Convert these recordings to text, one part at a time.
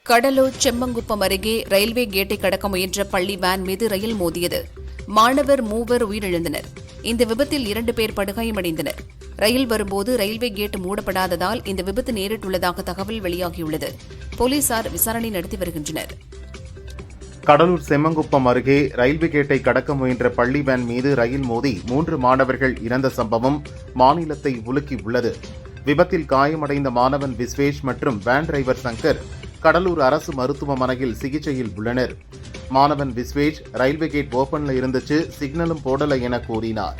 கடலூர் செம்மங்குப்பம் அருகே ரயில்வே கேட்டை கடக்க முயன்ற பள்ளி வேன் மீது ரயில் மோதியது. மாணவர் 3 உயிரிழந்தனர். இந்த விபத்தில் 2 பேர் படுகாயமடைந்தனர். ரயில் வரும்போது ரயில்வே கேட் மூடப்படாததால் இந்த விபத்து நேரிட்டுள்ளதாக தகவல் வெளியாகியுள்ளது. போலீசார் விசாரணை நடத்தி வருகின்றனர். கடலூர் செம்மங்குப்பம் அருகே ரயில்வே கேட்டை கடக்க முயன்ற பள்ளி வேன் மீது ரயில் மோதி 3 மாணவர்கள் இறந்த சம்பவம் மாநிலத்தை உலுக்கியுள்ளது. விபத்தில் காயமடைந்த மாணவன் விஸ்வேஷ் மற்றும் வேன் டிரைவர் சங்கர் கடலூர் அரசு மருத்துவமனையில் சிகிச்சையில் உள்ளனர். மாணவன் விஸ்வேஷ் ரயில்வே கேட் ஓபன்ல இருந்துச்சு, சிக்னலும் போடல என கூறினார்.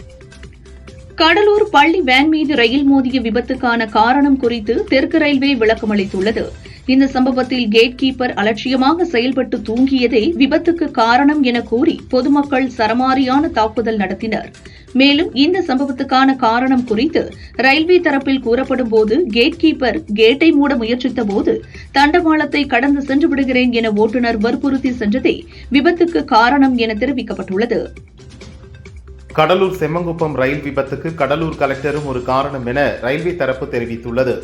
கடலூர் பள்ளி வேன் மீது ரயில் மோதிய விபத்துக்கான காரணம் குறித்து தெற்கு ரயில்வே விளக்கம் அளித்துள்ளது. இந்த சம்பவத்தில் கேட் கீப்பர் அலட்சியமாக செயல்பட்டு தூங்கியதே விபத்துக்கு காரணம் என கூறி பொதுமக்கள் சரமாரியான தாக்குதல் நடத்தினர். மேலும் இந்த சம்பவத்துக்கான காரணம் குறித்து ரயில்வே தரப்பில் கூறப்படும் போது கேட் கீப்பர் கேட்டை மூட முயற்சித்தபோது தண்டவாளத்தை கடந்து சென்று விடுகிறேன் என ஓட்டுநர் வற்புறுத்தி சென்றதே விபத்துக்கு காரணம் என தெரிவிக்கப்பட்டுள்ளது. கடலூர் செம்மங்குப்பம் ரயில் விபத்துக்கு கடலூர் கலெக்டரும் ஒரு காரணம் என ரயில்வே தரப்பு தெரிவித்துள்ளது.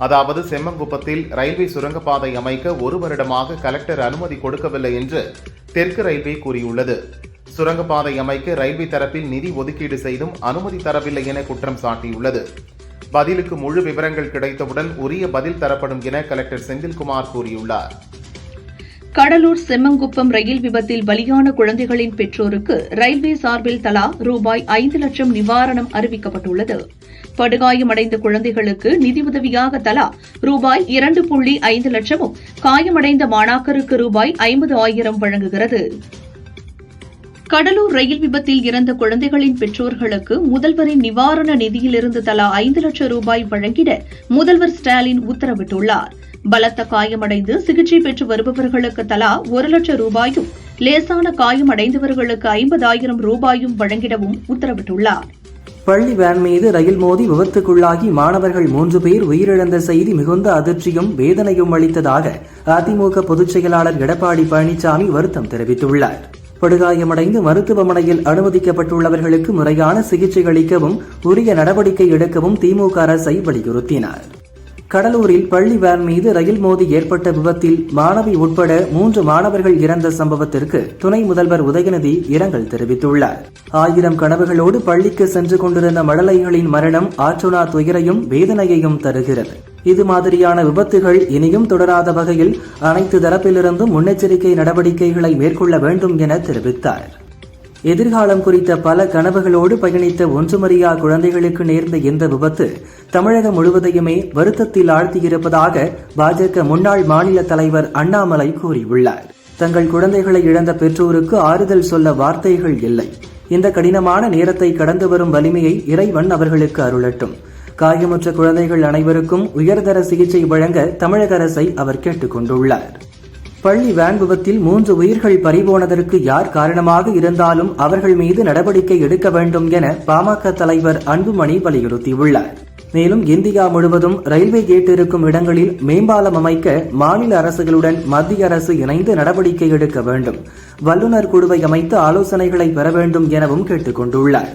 அதாவது செம்மங்குப்பத்தில் ரயில்வே சுரங்கப்பாதை அமைக்க 1 வருடமாக கலெக்டர் அனுமதி கொடுக்கவில்லை என்று தெற்கு ரயில்வே கூறியுள்ளது. சுரங்கப்பாதை அமைக்க ரயில்வே தரப்பில் நிதி ஒதுக்கீடு செய்தும் அனுமதி தரவில்லை என குற்றம் சாட்டியுள்ளது. பதிலுக்கு முழு விவரங்கள் கிடைத்தவுடன் உரிய பதில் தரப்படும் என கலெக்டர் செந்தில்குமார் கூறியுள்ளார். கடலூர் செம்மங்குப்பம் ரயில் விபத்தில் பலியான குழந்தைகளின் பெற்றோருக்கு ரயில்வே சார்பில் தலா ரூபாய் 5 லட்சம் நிவாரணம் அறிவிக்கப்பட்டுள்ளது. படுகாயமடைந்த குழந்தைகளுக்கு நிதியுதவியாக தலா ரூபாய் 2.5 லட்சமும், காயமடைந்த மாணாக்கருக்கு ரூபாய் 50,000 வழங்குகிறது. கடலூர் ரயில் விபத்தில் இறந்த குழந்தைகளின் பெற்றோர்களுக்கு முதல்வரின் நிவாரண நிதியிலிருந்து தலா 5 லட்சம் ரூபாய் வழங்கிட முதல்வர் ஸ்டாலின் உத்தரவிட்டுள்ளார். பலத்த காயமடைந்து சிகிச்சை பெற்று வருபவர்களுக்கு தலா 1 லட்சம் ரூபாயும், லேசான காயமடைந்தவர்களுக்கு 50,000 ரூபாயும் வழங்கிடவும் உத்தரவிட்டுள்ளார். பள்ளி வேன் மீது ரயில் மோதி விபத்துக்குள்ளாகி மாணவர்கள் 3 பேர் உயிரிழந்த செய்தி மிகுந்த அதிர்ச்சியும் வேதனையும் அளித்ததாக அதிமுக பொதுச் செயலாளர் எடப்பாடி பழனிசாமி வருத்தம் தெரிவித்துள்ளார். படுகாயமடைந்து மருத்துவமனையில் அனுமதிக்கப்பட்டுள்ளவர்களுக்கு முறையான சிகிச்சை அளிக்கவும் உரிய நடவடிக்கை எடுக்கவும் திமுக அரசை வலியுறுத்தினார். கடலூரில் பள்ளி வேன் மீது ரயில் மோதி ஏற்பட்ட விபத்தில் மாணவி உட்பட 3 மாணவர்கள் இறந்த சம்பவத்திற்கு துணை முதல்வர் உதயநிதி இரங்கல் தெரிவித்துள்ளார். 1000 கனவுகளோடு பள்ளிக்கு சென்று கொண்டிருந்த மழலைகளின் மரணம் ஆற்றுணா துயரையும் வேதனையையும் தருகிறது. இது மாதிரியான விபத்துகள் இனியும் தொடராத வகையில் அனைத்து தரப்பிலிருந்தும் முன்னெச்சரிக்கை நடவடிக்கைகளை மேற்கொள்ள வேண்டும் என தெரிவித்தார். எதிர்காலம் குறித்த பல கனவுகளோடு பயணித்த ஒன்றுமறியா குழந்தைகளுக்கு நேர்ந்த இந்த விபத்து தமிழகம் முழுவதையுமே வருத்தத்தில் ஆழ்த்தியிருப்பதாக பாஜக முன்னாள் மாநில தலைவர் அண்ணாமலை கூறியுள்ளார். தங்கள் குழந்தைகளை இழந்த பெற்றோருக்கு ஆறுதல் சொல்ல வார்த்தைகள் இல்லை. இந்த கடினமான நேரத்தை கடந்து வரும் வலிமையை இறைவன் அவர்களுக்கு அருளட்டும். காயமுற்ற குழந்தைகள் அனைவருக்கும் உயர்தர சிகிச்சை வழங்க தமிழக அரசை அவர் கேட்டுக் கொண்டுள்ளார். பள்ளி வேன் விபத்தில் 3 உயிர்கள் பறிபோனதற்கு யார் காரணமாக இருந்தாலும் அவர்கள் மீது நடவடிக்கை எடுக்க வேண்டும் என பாமக தலைவர் அன்புமணி வலியுறுத்தியுள்ளார். மேலும் இந்தியா முழுவதும் ரயில்வே கேட் இருக்கும் இடங்களில் மேம்பாலம் அமைக்க மாநில அரசுகளுடன் மத்திய அரசு இணைந்து நடவடிக்கை எடுக்க வேண்டும். வல்லுநர் குழுவை அமைத்து ஆலோசனைகளை பெற வேண்டும் எனவும் கேட்டுக் கொண்டுள்ளார்.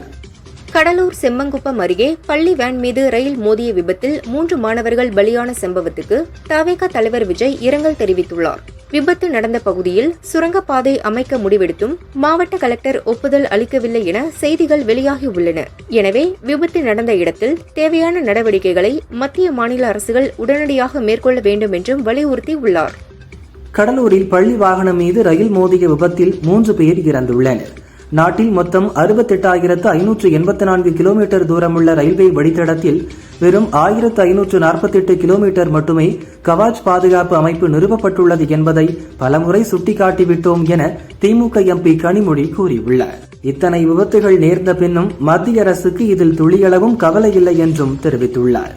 கடலூர் செம்மங்குப்பம் அருகே பள்ளி வேன் மீது ரயில் மோதிய விபத்தில் 3 மாணவர்கள் பலியான சம்பவத்துக்கு தவேக தலைவர் விஜய் இரங்கல் தெரிவித்துள்ளார். விபத்து நடந்த பகுதியில் சுரங்கப்பாதை அமைக்க முடிவெடுத்தும் மாவட்ட கலெக்டர் ஒப்புதல் அளிக்கவில்லை என செய்திகள் வெளியாகியுள்ளன. எனவே விபத்து நடந்த இடத்தில் தேவையான நடவடிக்கைகளை மத்திய மாநில அரசுகள் உடனடியாக மேற்கொள்ள வேண்டும் என்றும் வலியுறுத்தியுள்ளார். கடலூரில் பள்ளி வாகனம் மீது ரயில் மோதிய விபத்தில் 3 பேர் இறந்துள்ளனர். நாட்டில் மொத்தம் 68,584 கிலோமீட்டர் தூரமுள்ள ரயில்வே வழித்தடத்தில் வெறும் 1,548 கிலோமீட்டர் மட்டுமே கவாச் பாதுகாப்பு அமைப்பு நிறுவப்பட்டுள்ளது என்பதை பலமுறை சுட்டிக்காட்டிவிட்டோம் என திமுக எம்பி கனிமொழி கூறியுள்ளார். இத்தனை விபத்துகள் நேர்ந்த பின்னும் மத்திய அரசுக்கு இதில் துளியளவும் கவலை இல்லை என்றும் தெரிவித்துள்ளார்.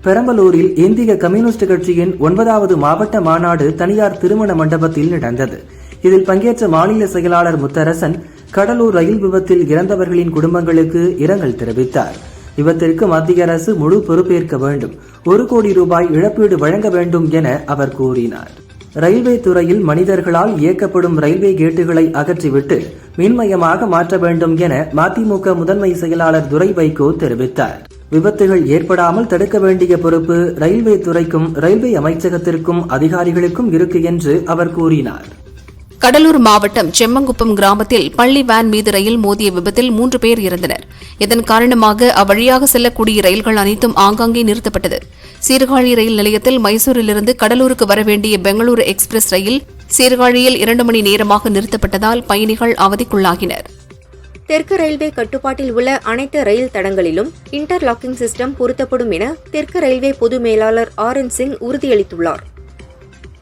பெரம்பலூரில் இந்திய கம்யூனிஸ்ட் கட்சியின் 9வது மாவட்ட மாநாடு தனியார் திருமண மண்டபத்தில் நடந்தது. இதில் பங்கேற்ற மாநில செயலாளர் முத்தரசன் கடலூர் ரயில் விபத்தில் இறந்தவர்களின் குடும்பங்களுக்கு இரங்கல் தெரிவித்தார். விபத்திற்கு மத்திய அரசு முழு பொறுப்பேற்க வேண்டும், 1 கோடி ரூபாய் இழப்பீடு வழங்க வேண்டும் என அவர் கூறினார். ரயில்வே துறையில் மனிதர்களால் இயக்கப்படும் ரயில்வே கேட்டுகளை அகற்றிவிட்டு மின்மயமாக மாற்ற வேண்டும் என மதிமுக முதன்மை செயலாளர் துரை வைகோ தெரிவித்தார். விபத்துகள் ஏற்படாமல் தடுக்க வேண்டிய பொறுப்பு ரயில்வே துறைக்கும் ரயில்வே அமைச்சகத்திற்கும் அதிகாரிகளுக்கும் இருக்கு என்று அவர் கூறினார். கடலூர் மாவட்டம் செம்மங்குப்பம் கிராமத்தில் பள்ளி வேன் மீது ரயில் மோதிய விபத்தில் 3 பேர் இறந்தனர். இதன் காரணமாக அவ்வழியாக செல்லக்கூடிய ரயில்கள் அனைத்தும் ஆங்காங்கே நிறுத்தப்பட்டது. சீர்காழி ரயில் நிலையத்தில் மைசூரிலிருந்து கடலூருக்கு வரவேண்டிய பெங்களூரு எக்ஸ்பிரஸ் ரயில் சீர்காழியில் 2 மணி நேரமாக நிறுத்தப்பட்டதால் பயணிகள் அவதிக்குள்ளாகினர். தெற்கு ரயில்வே கட்டுப்பாட்டில் உள்ள அனைத்து ரயில் தடங்களிலும் இன்டர்லாக்கிங் சிஸ்டம் பொருத்தப்படும் என தெற்கு ரயில்வே பொது மேலாளர் RN சிங் உறுதியளித்துள்ளார்.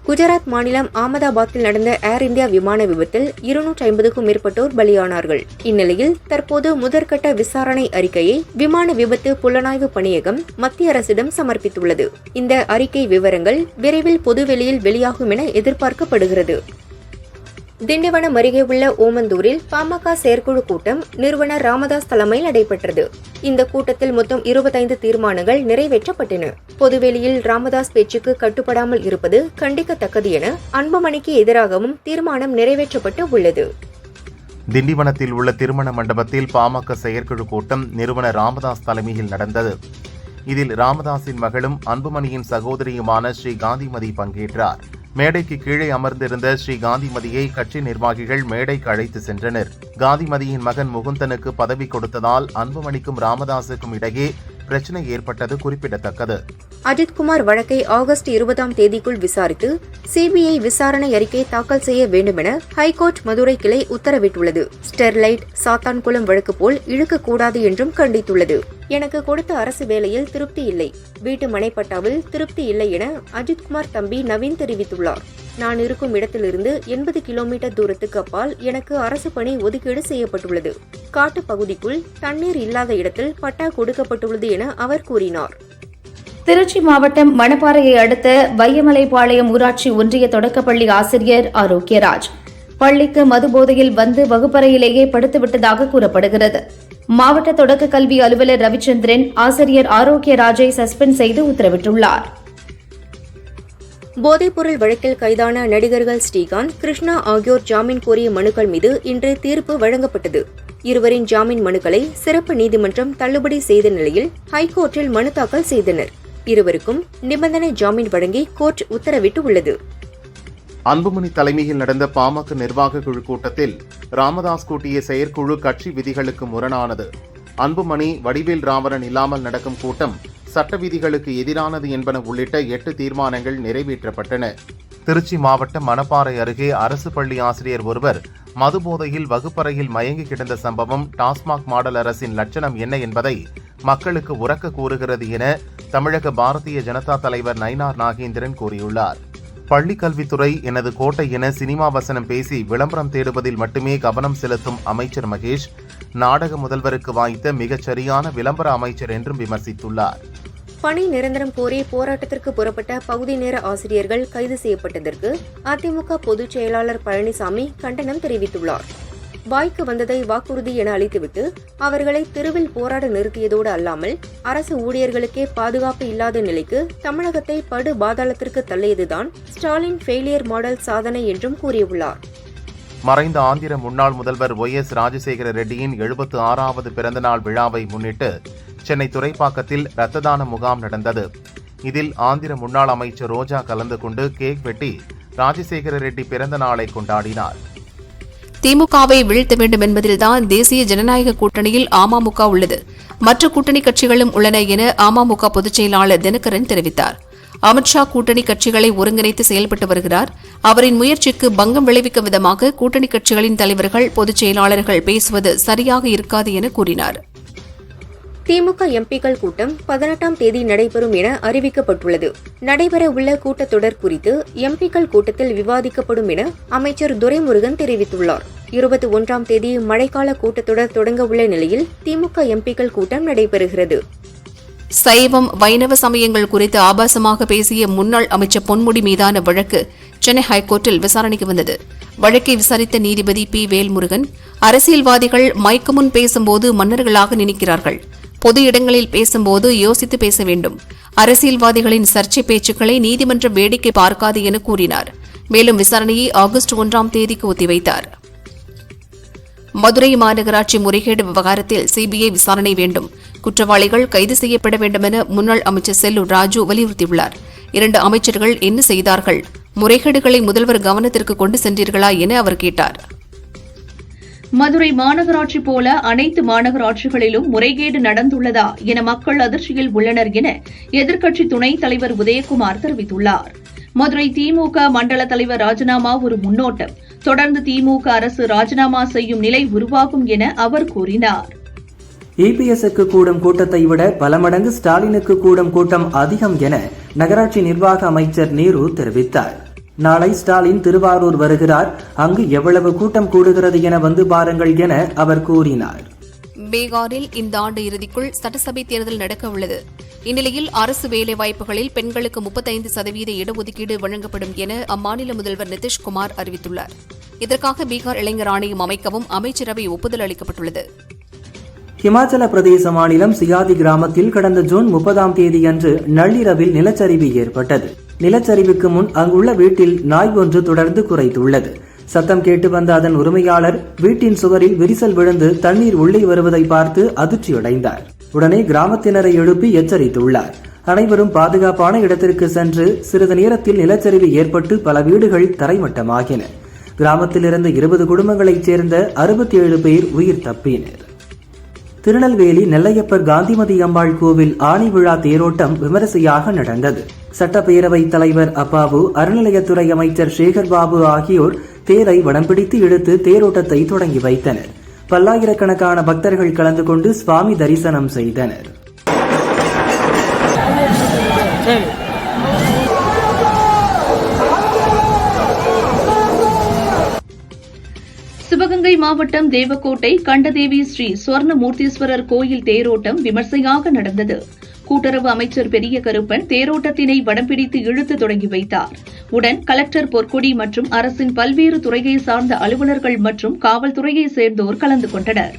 குஜராத் மாநிலம் அகமதாபாத்தில் நடந்த ஏர் இந்தியா விமான விபத்தில் 250க்கும் மேற்பட்டோர் பலியானார்கள். இந்நிலையில் தற்போது முதற்கட்ட விசாரணை அறிக்கையை விமான விபத்து புலனாய்வு பணியகம் மத்திய அரசிடம் சமர்ப்பித்துள்ளது. இந்த அறிக்கை விவரங்கள் விரைவில் பொதுவெளியில் வெளியாகும் என எதிர்பார்க்கப்படுகிறது. திண்டிவனம் அருகே உள்ள ஓமந்தூரில் பாமக செயற்குழு கூட்டம் நிறுவனர் ராமதாஸ் தலைமையில் நடைபெற்றது. இந்த கூட்டத்தில் மொத்தம் 25 தீர்மானங்கள் நிறைவேற்றப்பட்டன. பொதுவெளியில் ராமதாஸ் பேச்சுக்கு கட்டுப்படாமல் இருப்பது கண்டிக்கத்தக்கது என அன்புமணிக்கு எதிராகவும் தீர்மானம் நிறைவேற்றப்பட்டு உள்ளது. திண்டிவனத்தில் உள்ள திருமண மண்டபத்தில் பாமக செயற்குழு கூட்டம் நிறுவனர் ராமதாஸ் தலைமையில் நடந்தது. இதில் ராமதாஸின் மகளும் அன்புமணியின் சகோதரியுமான ஸ்ரீ காந்திமதி பங்கேற்றார். மேடைக்கு கீழே அமர்ந்திருந்த ஸ்ரீ காந்திமதியை கட்சி நிர்வாகிகள் மேடைக்கு அழைத்து சென்றனர். காந்திமதியின் மகன் முகுந்தனுக்கு பதவி கொடுத்ததால் அன்புமணிக்கும் ராமதாஸுக்கும் இடையே பிரச்சனை ஏற்பட்டது குறிப்பிடத்தக்கது. அஜித்குமார் வழக்கை ஆகஸ்ட் 20ஆம் தேதிக்குள் விசாரித்து சிபிஐ விசாரணை அறிக்கை தாக்கல் செய்ய வேண்டுமென ஹைகோர்ட் மதுரை கிளை உத்தரவிட்டுள்ளது. ஸ்டெர்லைட் சாத்தான்குளம் வழக்கு போல் இழுக்கக்கூடாது என்றும் கண்டித்துள்ளது. எனக்கு கொடுத்த அரசு வேலையில் திருப்தி இல்லை, வீட்டு மனைப்பட்டாவில் திருப்தி இல்லை என அஜித்குமார் தம்பி நவீன் தெரிவித்துள்ளார். நான் இருக்கும் இடத்திலிருந்து 80 கிலோமீட்டர் தூரத்துக்கு அப்பால் எனக்கு அரசு பணி ஒதுக்கீடு செய்யப்பட்டுள்ளது. காட்டு பகுதிக்குள் தண்ணீர் இல்லாத இடத்தில் பட்டா கொடுக்கப்பட்டுள்ளது என அவர் கூறினார். திருச்சி மாவட்டம் மணப்பாறையை அடுத்த வையமலைப்பாளையம் ஊராட்சி ஒன்றிய தொடக்கப்பள்ளி ஆசிரியர் ஆரோக்கியராஜ் பள்ளிக்கு மதுபோதையில் வந்து வகுப்பறையிலேயே படுத்துவிட்டதாக கூறப்படுகிறது. மாவட்ட தொடக்க கல்வி அலுவலர் ரவிச்சந்திரன் ஆசிரியர் ஆரோக்கியராஜை சஸ்பெண்ட் செய்து உத்தரவிட்டுள்ளார். போதைப்பொருள் வழக்கில் கைதான நடிகர்கள் ஸ்ரீகாந்த், கிருஷ்ணா ஆகியோர் ஜாமீன் கோரிய மனுக்கள் மீது இன்று தீர்ப்பு வழங்கப்பட்டது. இருவரின் ஜாமீன் மனுக்களை சிறப்பு நீதிமன்றம் தள்ளுபடி செய்த நிலையில் ஹைகோர்ட்டில் மனு தாக்கல் செய்தனர். இருவருக்கும் நிபந்தனை ஜாமீன் வழங்கி கோர்ட் உத்தரவிட்டு உள்ளது. அன்புமணி தலைமையில் நடந்த பாமக நிர்வாக குழு கூட்டத்தில் ராமதாஸ் கூட்டிய செயற்குழு கட்சி விதிகளுக்கு முரணானது. அன்புமணி, வடிவேல் ராவணன் இல்லாமல் நடக்கும் கூட்டம் சட்ட விதிகளுக்கு எதிரானது என்பன உள்ளிட்ட 8 தீர்மானங்கள் நிறைவேற்றப்பட்டன. திருச்சி மாவட்டம் மணப்பாறை அருகே அரசு பள்ளி ஆசிரியர் ஒருவர் மதுபோதையில் வகுப்பறையில் மயங்கி கிடந்த சம்பவம் டாஸ்மாக் மாடல் அரசின் லட்சணம் என்ன என்பதை மக்களுக்கு உரக்க கூறுகிறது என தமிழக பாரதிய ஜனதா தலைவர் நயினார் நாகேந்திரன் கூறியுள்ளார். பள்ளிக் கல்வித்துறை எனது கோட்டை என சினிமா வசனம் பேசி விளம்பரம் தேடுவதில் மட்டுமே கவனம் செலுத்தும் அமைச்சர் மகேஷ் நாடக முதல்வருக்கு வாய்த்த மிகச் சரியான விளம்பர அமைச்சர் என்றும் விமர்சித்துள்ளார். பணி நிரந்தரம் கோரி போராட்டத்திற்கு புறப்பட்ட பகுதி நேர ஆசிரியர்கள் கைது செய்யப்பட்டதற்கு அதிமுக பொதுச் செயலாளர் பழனிசாமி கண்டனம் தெரிவித்துள்ளார். வாய்க்கு வந்ததை வாக்குறுதி என அளித்துவிட்டு அவர்களை தெருவில் போராட நிறுத்தியதோடு அல்லாமல் அரசு ஊழியர்களுக்கே பாதுகாப்பு இல்லாத நிலைக்கு தமிழகத்தை படு பாதாளத்திற்கு தள்ளியதுதான் ஸ்டாலின் ஃபெயிலியர் மாடல் சாதனை என்றும் கூறியுள்ளார். மறைந்த ஆந்திர முன்னாள் முதல்வர் YS ராஜசேகர ரெட்டியின் 76வது பிறந்தநாள் விழாவை முன்னிட்டு சென்னை துறைப்பாக்கத்தில் இரத்த தான முகாம் நடந்தது. இதில் ஆந்திர முன்னாள் அமைச்சர் ரோஜா கலந்து கொண்டு கேக் வெட்டி ராஜசேகர ரெட்டி பிறந்த நாளை கொண்டாடினார். திமுகவை வீழ்த்த வேண்டும் என்பதில்தான் தேசிய ஜனநாயக கூட்டணியில் அமமுக உள்ளது. மற்ற கூட்டணி கட்சிகளும் உள்ளன என அமமுக பொதுச் செயலாளர் தினகரன் தெரிவித்தார். அமித்ஷா கூட்டணி கட்சிகளை ஒருங்கிணைத்து செயல்பட்டு வருகிறார். அவரின் முயற்சிக்கு பங்கம் விளைவிக்கும் விதமாக கூட்டணி கட்சிகளின் தலைவர்கள் பொதுச் செயலாளர்கள் பேசுவது சரியாக இருக்காது என கூறினார். திமுக எம்பிக்கள் கூட்டம் 18ஆம் தேதி நடைபெறும் என அறிவிக்கப்பட்டுள்ளது. நடைபெறவுள்ள கூட்டத்தொடர் குறித்து எம்பிக்கள் கூட்டத்தில் விவாதிக்கப்படும் என அமைச்சர் துரைமுருகன் தெரிவித்துள்ளார். 21ஆம் தேதி மழைக்கால கூட்டத்தொடர் தொடங்க உள்ள நிலையில் திமுக எம்பிக்கள் கூட்டம் நடைபெறுகிறது. சைவம் வைணவ சமயங்கள் குறித்து ஆபாசமாக பேசிய முன்னாள் அமைச்சர் பொன்முடி மீதான வழக்கு சென்னை ஹைகோர்ட்டில் விசாரணைக்கு வந்தது. வழக்கை விசாரித்த நீதிபதி P. வேல்முருகன், அரசியல்வாதிகள் மைக்கு முன் பேசும்போது மன்னர்களாக நினைக்கிறார்கள். பொது இடங்களில் பேசும்போது யோசித்து பேச வேண்டும். அரசியல்வாதிகளின் சர்ச்சை பேச்சுக்களை நீதிமன்றம் வேடிக்கை பார்க்காது என கூறினார். மேலும் விசாரணையை ஆகஸ்ட் 1ஆம் தேதிக்கு ஒத்திவைத்தார். மதுரை மாநகராட்சி முறைகேடு விவகாரத்தில் சிபிஐ விசாரணை வேண்டும். குற்றவாளிகள் கைது செய்யப்பட வேண்டும் என முன்னாள் அமைச்சர் செல்லூர் ராஜு வலியுறுத்தியுள்ளார். 2 அமைச்சர்கள் என்ன செய்தார்கள்? முறைகேடுகளை முதல்வர் கவனத்திற்கு கொண்டு சென்றீர்களா என அவர் கேட்டார். மதுரை மாநகராட்சி போல அனைத்து மாநகராட்சிகளிலும் முறைகேடு நடந்துள்ளதா என மக்கள் அதிர்ச்சியில் உள்ளனர் என எதிர்க்கட்சி துணைத் தலைவர் உதயகுமார் தெரிவித்துள்ளார். மதுரை திமுக மண்டல தலைவர் ராஜினாமா ஒரு முன்னோட்டம். தொடர்ந்து திமுக அரசு ராஜினாமா செய்யும் நிலை உருவாகும் என அவர் கூறினார். இபிஎஸ்க்கு கூடும் கூட்டத்தை விட பல மடங்கு ஸ்டாலினுக்கு கூடும் கூட்டம் அதிகம் என நகராட்சி நிர்வாக அமைச்சர் நேரு தெரிவித்தார். நாளை ஸ்டாலின் திருவாரூர் வருகிறார். அங்கு எவ்வளவு கூட்டம் கூடுகிறது என வந்து பாருங்கள் என அவர் கூறினார். பீகாரில் இந்த ஆண்டு இறுதிக்குள் சட்டசபை தேர்தல் நடக்க உள்ளது. இந்நிலையில் அரசு வேலைவாய்ப்புகளில் பெண்களுக்கு 35% இடஒதுக்கீடு வழங்கப்படும் என அம்மாநில முதல்வர் நிதிஷ்குமார் அறிவித்துள்ளார். இதற்காக பீகார் இளைஞர் ஆணையம் அமைக்கவும் அமைச்சரவை ஒப்புதல் அளிக்கப்பட்டுள்ளது. ஹிமாச்சல பிரதேச மாநிலம் சியாதி கிராமத்தில் கடந்த ஜூன் 30ஆம் தேதியன்று நள்ளிரவில் நிலச்சரிவு ஏற்பட்டது. நிலச்சரிவுக்கு முன் அங்குள்ள வீட்டில் நாய் ஒன்று தொடர்ந்து குரைத்துள்ளது. சத்தம் கேட்டு வந்த அதன் உரிமையாளர் வீட்டின் சுவரில் விரிசல் விழுந்து தண்ணீர் உள்ளே வருவதை பார்த்து அதிர்ச்சியடைந்தார். உடனே கிராமத்தினரை எழுப்பி எச்சரித்துள்ளார். அனைவரும் பாதுகாப்பான இடத்திற்கு சென்று சிறிது நேரத்தில் நிலச்சரிவு ஏற்பட்டு பல வீடுகள் தரைமட்டமாகின. கிராமத்திலிருந்து 20 குடும்பங்களைச் சேர்ந்த 67 பேர் உயிர் தப்பினர். திருநெல்வேலி நெல்லையப்பர் காந்திமதி அம்பாள் கோவில் ஆணி விழா தேரோட்டம் விமரிசையாக நடந்தது. சட்டப்பேரவைத் தலைவர் அப்பாவு, அறநிலையத்துறை அமைச்சர் சேகர் பாபு ஆகியோர் தேரை வடம் பிடித்து இழுத்து தேரோட்டத்தை தொடங்கி வைத்தனர். பல்லாயிரக்கணக்கான பக்தர்கள் கலந்து கொண்டு சுவாமி தரிசனம் செய்தனர். சிவகங்கை மாவட்டம் தேவக்கோட்டை கண்டதேவி ஸ்ரீ சுவர்ணமூர்த்தீஸ்வரர் கோயில் தேரோட்டம் விமர்சையாக நடந்தது. கூட்டுறவு அமைச்சர் பெரிய கருப்பன் தேரோட்டத்தினை வடம் பிடித்து இழுத்து தொடங்கி வைத்தார். உடன் கலெக்டர் பொற்கொடி மற்றும் அரசின் பல்வேறு துறையை சார்ந்த அலுவலர்கள் மற்றும் காவல்துறையை சேர்ந்தோர் கலந்து கொண்டனர்.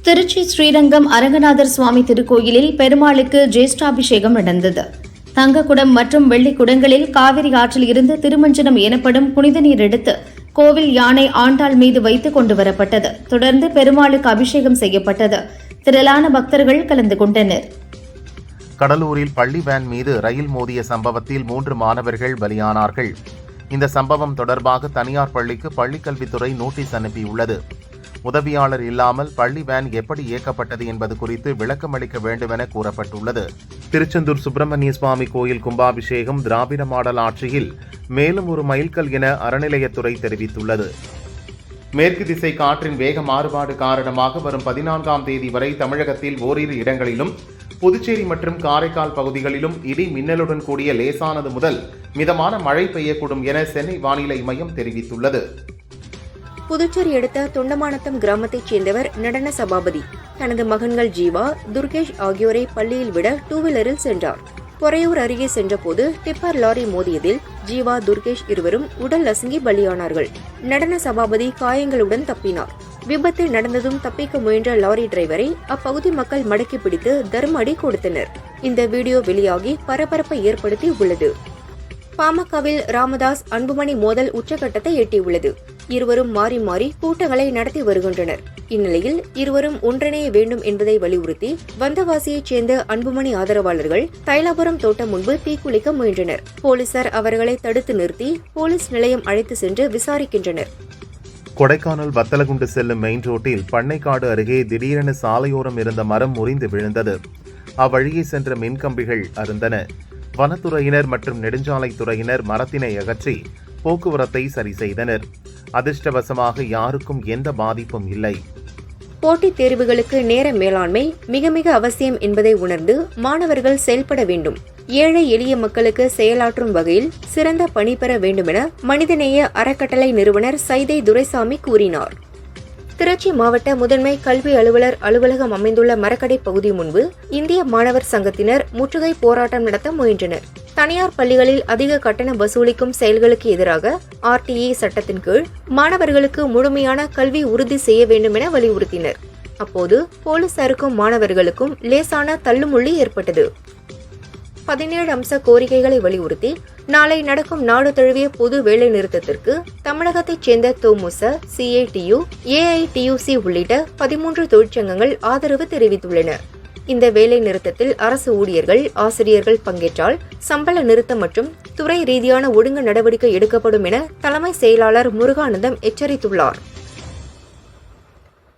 திருச்சி ஸ்ரீரங்கம் அரங்கநாதர் சுவாமி திருக்கோயிலில் பெருமாளுக்கு ஜேஷ்டாபிஷேகம் நடந்தது. தங்கக்குடம் மற்றும் வெள்ளிக் குடங்களில் காவிரி ஆற்றில் இருந்து திருமஞ்சனம் எனப்படும் புனித நீர் எடுத்து கோவில் யானை ஆண்டாள் மீது வைத்து கொண்டு வரப்பட்டது. தொடர்ந்து பெருமாளுக்கு அபிஷேகம் செய்யப்பட்டது. திரளான பக்தர்கள் கலந்து கொண்டனர். கடலூரில் பள்ளி வேன் மீது ரயில் மோதிய சம்பவத்தில் 3 மாணவர்கள் பலியானார்கள். இந்த சம்பவம் தொடர்பாக தனியார் பள்ளிக்கு பள்ளிக்கல்வித்துறை நோட்டீஸ் அனுப்பியுள்ளது. உதவியாளர் இல்லாமல் பள்ளி வேன் எப்படி இயக்கப்பட்டது என்பது குறித்து விளக்கம் அளிக்க வேண்டும் என கூறப்பட்டுள்ளது. திருச்செந்தூர் சுப்பிரமணிய சுவாமி கோயில் கும்பாபிஷேகம் திராவிட மாடல் ஆட்சியில் மேலும் ஒரு மைல்கல் என அறநிலையத்துறை தெரிவித்துள்ளது. மேற்கு திசை காற்றின் வேக மாறுபாடு காரணமாக வரும் 14ஆம் தேதி வரை தமிழகத்தில் ஓரிரு இடங்களிலும் புதுச்சேரி மற்றும் காரைக்கால் பகுதிகளிலும் இடி மின்னலுடன் கூடிய லேசானது முதல் மிதமான மழை பெய்யக்கூடும் என சென்னை வானிலை மையம் தெரிவித்துள்ளது. புதுச்சேரி அடுத்த தொண்டமானத்தம் கிராமத்தைச் சேர்ந்தவர் நடன சபாபதி தனது மகன்கள் ஜீவா, துர்கேஷ் ஆகியோரை பள்ளியில் விட 2-வீலரில் சென்றார். பொறையூர் அருகே சென்றபோது டிப்பர் லாரி மோதியதில் ஜீவா, துர்கேஷ் இருவரும் உடல் நசுங்கி பலியானார்கள். நடன சபாபதி காயங்களுடன் தப்பினார். விபத்து நடந்ததும் தப்பிக்க முயன்ற லாரி டிரைவரை அப்பகுதி மக்கள் மடக்கி பிடித்து தர்ம அடி கொடுத்தனர். இந்த வீடியோ வெளியாகி பரபரப்பை ஏற்படுத்தி உள்ளது. பாமகவில் ராமதாஸ் அன்புமணி மோதல் உச்சகட்டத்தை எட்டியுள்ளது. இருவரும் மாறி மாறி கூட்டங்களை நடத்தி வருகின்றனர். இந்நிலையில் இருவரும் ஒன்றிணைய வேண்டும் என்பதை வலியுறுத்தி வந்தவாசியைச் சேர்ந்த அன்புமணி ஆதரவாளர்கள் தைலாபுரம் தோட்டம் முன்பு தீக்குளிக்க முயன்றனர். போலீசார் அவர்களை தடுத்து நிறுத்தி போலீஸ் நிலையம் அழைத்து சென்று விசாரிக்கின்றனர். கொடைக்கானல் வத்தலகுண்டு செல்லும் மெயின் ரோட்டில் பண்ணைக்காடு அருகே திடீரென சாலையோரம் இருந்த மரம் முறிந்து விழுந்தது. அவ்வழியே சென்ற மின்கம்பிகள் அறுந்தன. வனத்துறையினர் மற்றும் நெடுஞ்சாலைத்துறையினர் மரத்தினை அகற்றி போக்குவரத்தை சரி செய்தனர். அதிர்ஷ்டவசமாக யாருக்கும் எந்த பாதிப்பும் இல்லை. போட்டித் தேர்வுகளுக்கு நேர மேலாண்மை மிக மிக அவசியம் என்பதை உணர்ந்து மாணவர்கள் செயல்பட வேண்டும். ஏழை எளிய மக்களுக்கு செயலாற்றும் வகையில் சிறந்த பணி பெற வேண்டுமென மனிதநேய அறக்கட்டளை நிறுவனர் சைதை துரைசாமி கூறினார். திருச்சி மாவட்ட முதன்மை கல்வி அலுவலர் அலுவலகம் அமைந்துள்ள மரக்கடை பகுதி முன்பு இந்திய மாணவர் சங்கத்தினர் முற்றுகை போராட்டம் நடத்த முயன்றனர். தனியார் பள்ளிகளில் அதிக கட்டணம் வசூலிக்கும் செயல்களுக்கு எதிராக RTE சட்டத்தின் கீழ் மாணவர்களுக்கு முழுமையான கல்வி உறுதி செய்ய வேண்டும் என வலியுறுத்தினர். அப்போது போலீசாருக்கும் மாணவர்களுக்கும் லேசான தள்ளுமுள்ளி ஏற்பட்டது. 17 அம்ச கோரிக்கைகளை வலியுறுத்தி நாளை நடக்கும் நாடு தழுவிய பொது வேலை நிறுத்தத்திற்கு தமிழகத்தைச் சேர்ந்த தொமுச, CITU, AITUC உள்ளிட்ட 13 தொழிற்சங்கங்கள் ஆதரவு தெரிவித்துள்ளன. இந்த வேலை நிறுத்தத்தில் அரசு ஊழியர்கள், ஆசிரியர்கள் பங்கேற்றால் சம்பள நிறுத்தம் மற்றும் துறை ரீதியான ஒழுங்கு நடவடிக்கை எடுக்கப்படும் என தலைமை செயலாளர் முருகானந்தம் எச்சரித்துள்ளார்.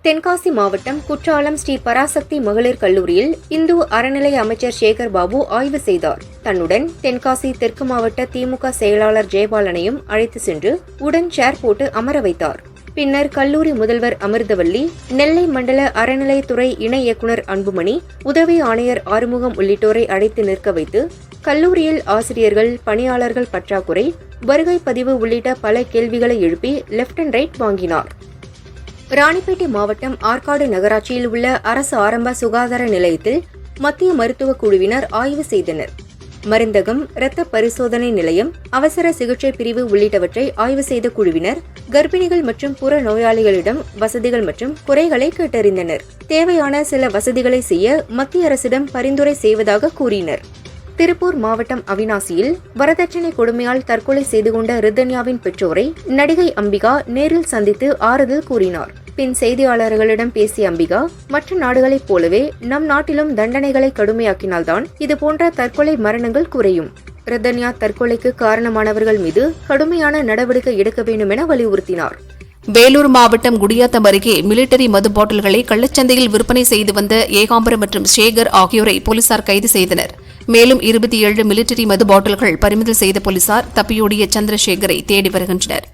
தென்காசி மாவட்டம் குற்றாலம் ஸ்ரீ பராசக்தி மகளிர் கல்லூரியில் இந்து அறநிலைய அமைச்சர் சேகர் பாபு ஆய்வு செய்தார். தன்னுடன் தென்காசி தெற்கு மாவட்ட திமுக செயலாளர் ஜெயபாலனையும் அழைத்து சென்று உடன் சேர் போட்டு அமர வைத்தார். பின்னர் கல்லூரி முதல்வர் அமிர்தவல்லி, நெல்லை மண்டல அறநிலையத்துறை இணை இயக்குநர் அன்புமணி, உதவி ஆணையர் ஆறுமுகம் உள்ளிட்டோரை அழைத்து நிற்க வைத்து கல்லூரியில் ஆசிரியர்கள், பணியாளர்கள் பற்றாக்குறை, வருகை பதிவு உள்ளிட்ட பல கேள்விகளை எழுப்பி லெப்ட் அண்ட் ரைட் வாங்கினார். ராணிப்பேட்டை மாவட்டம் ஆற்காடு நகராட்சியில் உள்ள அரசு ஆரம்ப சுகாதார நிலையத்தில் மத்திய மருத்துவக் குழுவினர் ஆய்வு செய்தனர். மருந்தகம், இரத்த பரிசோதனை நிலையம், அவசர சிகிச்சை பிரிவு உள்ளிட்டவற்றை ஆய்வு செய்த குழுவினர் கர்ப்பிணிகள் மற்றும் புற நோயாளிகளிடம் வசதிகள் மற்றும் குறைகளை கேட்டறிந்தனர். தேவையான சில வசதிகளை செய்ய மத்திய அரசிடம் பரிந்துரை செய்வதாக கூறினர். திருப்பூர் மாவட்டம் அவினாசியில் வரதட்சணை கொடுமையால் தற்கொலை செய்து கொண்ட ரிதன்யாவின் பெற்றோரை நடிகை அம்பிகா நேரில் சந்தித்து ஆறுதல் கூறினார். பின் செய்தியாளர்களிடம் பேசிய அம்பிகா, மற்ற நாடுகளைப் போலவே நம் நாட்டிலும் தண்டனைகளை கடுமையாக்கினால்தான் இதுபோன்ற தற்கொலை மரணங்கள் குறையும். ரிதன்யா தற்கொலைக்கு காரணமானவர்கள் மீது கடுமையான நடவடிக்கை எடுக்க வேண்டும் என வலியுறுத்தினார். வேலூர் மாவட்டம் குடியாத்தம் அருகே மிலிட்டரி மது பாட்டில்களை கள்ளச்சந்தையில் விற்பனை செய்து வந்த ஏகாம்பரம் மற்றும் சேகர் ஆகியோரை போலீசார் கைது செய்தனர். மேலும் 27 மிலிட்டரி மது பாட்டில்கள் பறிமுதல் செய்த போலீசார் தப்பியோடிய சந்திரசேகரை தேடி வருகின்றனர்.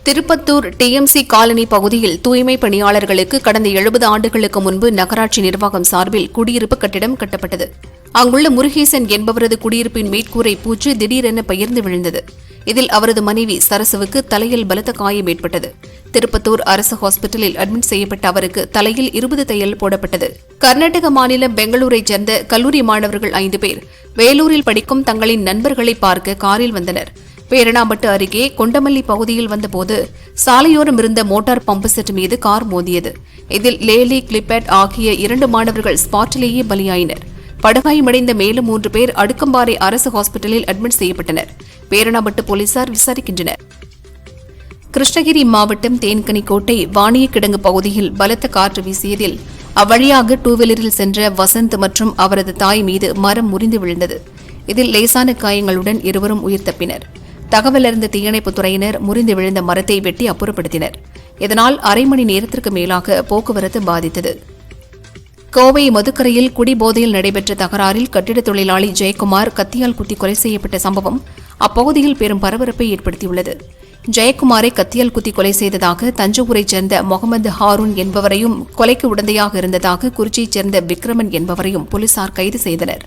திருப்பத்தூர் டிஎம்சி காலனி பகுதியில் தூய்மை பணியாளர்களுக்கு கடந்த 70 ஆண்டுகளுக்கு முன்பு நகராட்சி நிர்வாகம் சார்பில் குடியிருப்பு கட்டிடம் கட்டப்பட்டது. அங்குள்ள முருகேசன் என்பவரது குடியிருப்பின் மேற்கூரை பூச்சு திடீரென பெயர்ந்து விழுந்தது. இதில் அவரது மனைவி சரசுவுக்கு தலையில் பலத்த காயம் ஏற்பட்டது. திருப்பத்தூர் அரசு ஹாஸ்பிட்டலில் அட்மிட் செய்யப்பட்ட அவருக்கு தலையில் 20 தையல் போடப்பட்டது. கர்நாடக மாநிலம் பெங்களூரைச் சேர்ந்த கல்லூரி மாணவர்கள் 5 பேர் வேலூரில் படிக்கும் தங்களின் நண்பர்களை பார்க்க காரில் வந்தனர். பேரணாம்பட்டு அருகே கொண்டமல்லி பகுதியில் வந்தபோது சாலையோரம் இருந்த மோட்டார் பம்பு செட் மீது கார் மோதியது. இதில் லேலி, கிளிபெட் ஆகிய 2 மாணவர்கள் ஸ்பாட்டிலேயே பலியாயினர். படுகாயமடைந்த மேலும் 3 பேர் அடுக்கம்பாறை அரசு ஹாஸ்பிட்டலில் அட்மிட் செய்யப்பட்டனர். பேரணாம்பட்டு போலீசார் விசாரிக்கின்றனர். கிருஷ்ணகிரி மாவட்டம் தேன்கனிக்கோட்டை வாணியக்கிடங்கு பகுதியில் பலத்த காற்று வீசியதில் அவ்வழியாக டூவீலரில் சென்ற வசந்த் மற்றும் அவரது தாய் மீது மரம் முறிந்து விழுந்தது. இதில் லேசான காயங்களுடன் இருவரும் உயிர் தப்பினர். தகவல் அறிந்த தீயணைப்புத் துறையினர் முறிந்து விழுந்த மரத்தை வெட்டி அப்புறப்படுத்தினர். இதனால் அரை மணி நேரத்திற்கு மேலாக போக்குவரத்து பாதித்தது. கோவை மதுக்கரையில் குடிபோதையில் நடைபெற்ற தகராறில் கட்டிடத் தொழிலாளி ஜெயக்குமார் கத்தியால் குத்தி கொலை செய்யப்பட்ட சம்பவம் அப்பகுதியில் பெரும் பரபரப்பை ஏற்படுத்தியுள்ளது. ஜெயக்குமாரை கத்தியால் குத்தி கொலை செய்ததாக தஞ்சாவூரைச் சேர்ந்த முகமது ஹாரூன் என்பவரையும், கொலைக்கு உடந்தையாக இருந்ததாக குறிச்சியைச் சேர்ந்த விக்ரமன் என்பவரையும் போலீசார் கைது செய்தனர்.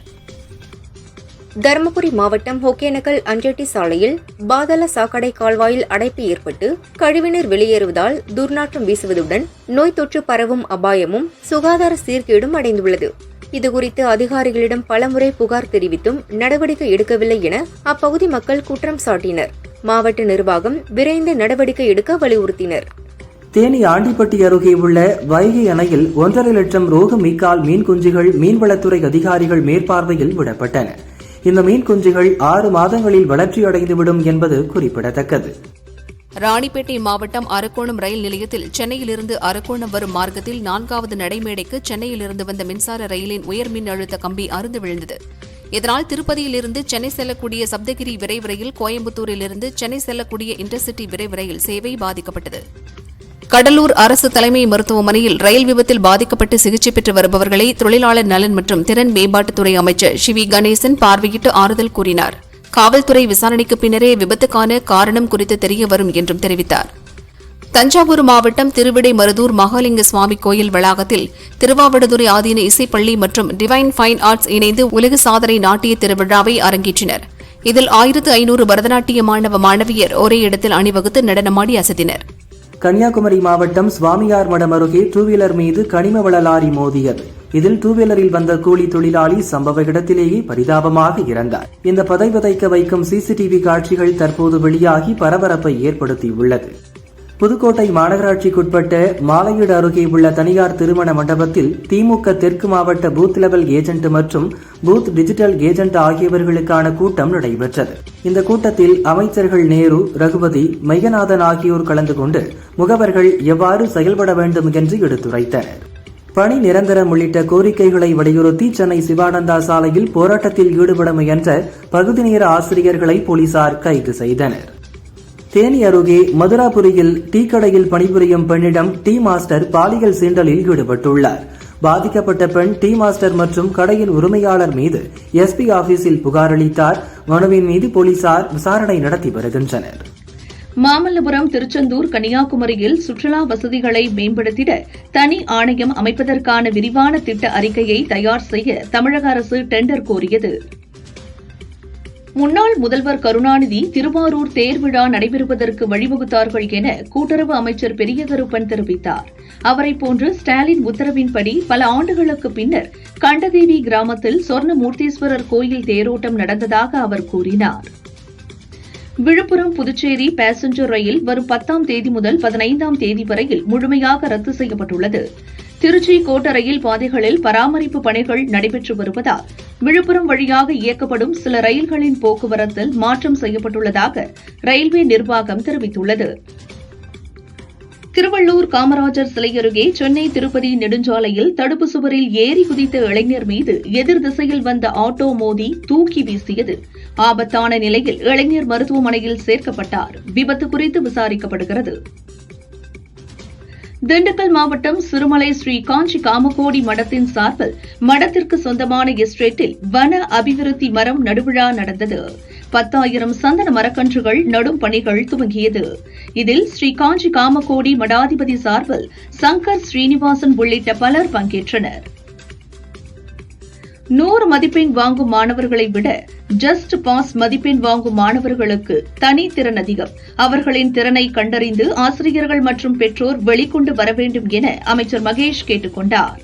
தருமபுரி மாவட்டம் ஒகேனக்கல் அஞ்செட்டி சாலையில் பாதாள சாக்கடை கால்வாயில் அடைப்பு ஏற்பட்டு கழிவுநீர் வெளியேறுவதால் துர்நாற்றம் வீசுவதுடன் நோய் தொற்று பரவும் அபாயமும் சுகாதார சீர்கேடும் அடைந்துள்ளது. இதுகுறித்து அதிகாரிகளிடம் பலமுறை புகார் தெரிவித்தும் நடவடிக்கை எடுக்கவில்லை என அப்பகுதி மக்கள் குற்றம் சாட்டினர். மாவட்ட நிர்வாகம் விரைந்து நடவடிக்கை எடுக்க வலியுறுத்தினர். தேனி ஆண்டிப்பட்டி அருகே உள்ள வைகை அணையில் 1.5 லட்சம் ரோகு மீக்கால் மீன் குஞ்சுகள் மீன்வளத்துறை அதிகாரிகள் மேற்பார்வையில் விடப்பட்டன. இந்த மீன் குஞ்சுகள் 6 மாதங்களில் வளர்ச்சியடைந்துவிடும் என்பது குறிப்பிடத்தக்கது. ராணிப்பேட்டை மாவட்டம் அரக்கோணம் ரயில் நிலையத்தில் சென்னையிலிருந்து அரக்கோணம் வரும் மார்க்கத்தில் 4வது நடைமேடைக்கு சென்னையிலிருந்து வந்த மின்சார ரயிலின் உயர் மின் அழுத்த கம்பி அறுந்து விழுந்தது. இதனால் திருப்பதியிலிருந்து சென்னை செல்லக்கூடிய சப்தகிரி விரைவு ரயில், கோயம்புத்தூரிலிருந்து சென்னை செல்லக்கூடிய இன்டர்சிட்டி விரைவு ரயில் சேவை பாதிக்கப்பட்டது. கடலூர் அரசு தலைமை மருத்துவமனையில் ரயில் விபத்தில் பாதிக்கப்பட்டு சிகிச்சை பெற்று வருபவர்களை தொழிலாளர் நலன் மற்றும் திறன் மேம்பாட்டுத்துறை அமைச்சர் சி.வி. கணேசன் பார்வையிட்டு ஆறுதல் கூறினார். காவல்துறை விசாரணைக்கு பின்னரே விபத்துக்கான காரணம் குறித்து தெரிய வரும் என்றும் தெரிவித்தார். தஞ்சாவூர் மாவட்டம் திருவிடைமருதூர் மகாலிங்க சுவாமி கோயில் வளாகத்தில் திருவாவடுதுறை ஆதீன இசைப்பள்ளி மற்றும் டிவைன் ஃபைன் ஆர்ட்ஸ் இணைந்து உலக சாதனை நாட்டிய திருவிழாவை அரங்கேற்றினர். இதில் 1500 பரதநாட்டிய மாணவ மாணவியர் ஒரே இடத்தில் அணிவகுத்து நடனமாடி அசத்தினர். கன்னியாகுமரி மாவட்டம் சுவாமியார் மடம் அருகே டூவீலர் மீது கனிம வள லாரி மோதியது. இதில் டூவீலரில் வந்த கூலி தொழிலாளி சம்பவ இடத்திலேயே பரிதாபமாக இறந்தார். இந்த பதைவதைக்க வைக்கும் சிசிடிவி காட்சிகள் தற்போது வெளியாகி பரபரப்பை ஏற்படுத்தியுள்ளது. புதுக்கோட்டை மாநகராட்சிக்குட்பட்ட மாலையீடு அருகே உள்ள தனியார் திருமண மண்டபத்தில் திமுக தெற்கு மாவட்ட பூத் லெவல் ஏஜென்ட் மற்றும் பூத் டிஜிட்டல் ஏஜென்ட் ஆகியவர்களுக்கான கூட்டம் நடைபெற்றது. இந்த கூட்டத்தில் அமைச்சர்கள் நேரு, ரகுபதி, மையநாதன் ஆகியோர் கலந்து கொண்டு முகவர்கள் எவ்வாறு செயல்பட வேண்டும் என்று எடுத்துரைத்தனர். பணி நிரந்தரம் உள்ளிட்ட கோரிக்கைகளை வலியுறுத்தி சென்னை சிவானந்தா சாலையில் போராட்டத்தில் ஈடுபட முயன்ற பகுதி நேர ஆசிரியர்களை போலீசார் கைது செய்தனர். தேனி அருகே மதுராபுரியில் டீ கடையில் பணிபுரியும் பெண்ணிடம் டீ மாஸ்டர் பாலியல் சீண்டலில் ஈடுபட்டுள்ளார். பாதிக்கப்பட்ட பெண் டீ மாஸ்டர் மற்றும் கடையின் உரிமையாளர் மீது எஸ்பி ஆபீஸில் புகார் அளித்தார். மனுவின் மீது போலீசார் விசாரணை நடத்தி வருகின்றனர். மாமல்லபுரம், திருச்செந்தூர், கன்னியாகுமரியில் சுற்றுலா வசதிகளை மேம்படுத்திட தனி ஆணையம் அமைப்பதற்கான விரிவான திட்ட அறிக்கையை தயார் செய்ய தமிழக அரசு டெண்டர் கோரியது. முன்னாள் முதல்வர் கருணாநிதி திருவாரூர் தேர்விழா நடைபெறுவதற்கு வழிவகுத்தார்கள் என கூட்டுறவு அமைச்சர் பெரிய கருப்பன் தெரிவித்தார். அவரை போன்று ஸ்டாலின் உத்தரவின்படி பல ஆண்டுகளுக்கு பின்னர் கண்டதேவி கிராமத்தில் சொர்ணமூர்த்தீஸ்வரர் கோயில் தேரோட்டம் நடந்ததாக அவர் கூறினார். விழுப்புரம் புதுச்சேரி பாசஞ்சர் ரயில் வரும் 10ஆம் தேதி முதல் 15ஆம் தேதி வரையில் முழுமையாக ரத்து செய்யப்பட்டுள்ளது. திருச்சி கோட்ட ரயில் பாதைகளில் பராமரிப்பு பணிகள் நடைபெற்று வருவதால் விழுப்புரம் வழியாக இயக்கப்படும் சில ரயில்களின் போக்குவரத்தில் மாற்றம் செய்யப்பட்டுள்ளதாக ரயில்வே நிர்வாகம் தெரிவித்துள்ளது. திருவள்ளூர் காமராஜர் சிலை அருகே சென்னை திருப்பதி நெடுஞ்சாலையில் தடுப்பு சுவரில் ஏறி குதித்த இளைஞர் மீது எதிர் திசையில் வந்த ஆட்டோ மோதி தூக்கி வீசியது. ஆபத்தான நிலையில் இளைஞர் மருத்துவமனையில் சேர்க்கப்பட்டார். விபத்து குறித்து விசாரிக்கப்படுகிறது. திண்டுக்கல் மாவட்டம் சிறுமலை ஸ்ரீ காஞ்சி காமகோடி மடத்தின் சார்பில் மடத்திற்கு சொந்தமான எஸ்டேட்டில் வன அபிவிருத்தி மரம் நடுவிழா நடந்தது. 10,000 சந்தன மரக்கன்றுகள் நடும் பணிகள் துவங்கியது. இதில் ஸ்ரீ காஞ்சி காமகோடி மடாதிபதி சார்பில் சங்கர் ஸ்ரீனிவாசன் உள்ளிட்ட பலர் பங்கேற்றனர். 100 மதிப்பெண் வாங்கும் மாணவர்களை விட ஜஸ்ட் பாஸ் மதிப்பெண் வாங்கும் மாணவர்களுக்கு தனி திறன் அதிகம். அவர்களின் திறனை கண்டறிந்து ஆசிரியர்கள் மற்றும் பெற்றோர் வெளிக்கொண்டு வர வேண்டும் என அமைச்சர் மகேஷ் கேட்டுக் கொண்டார்.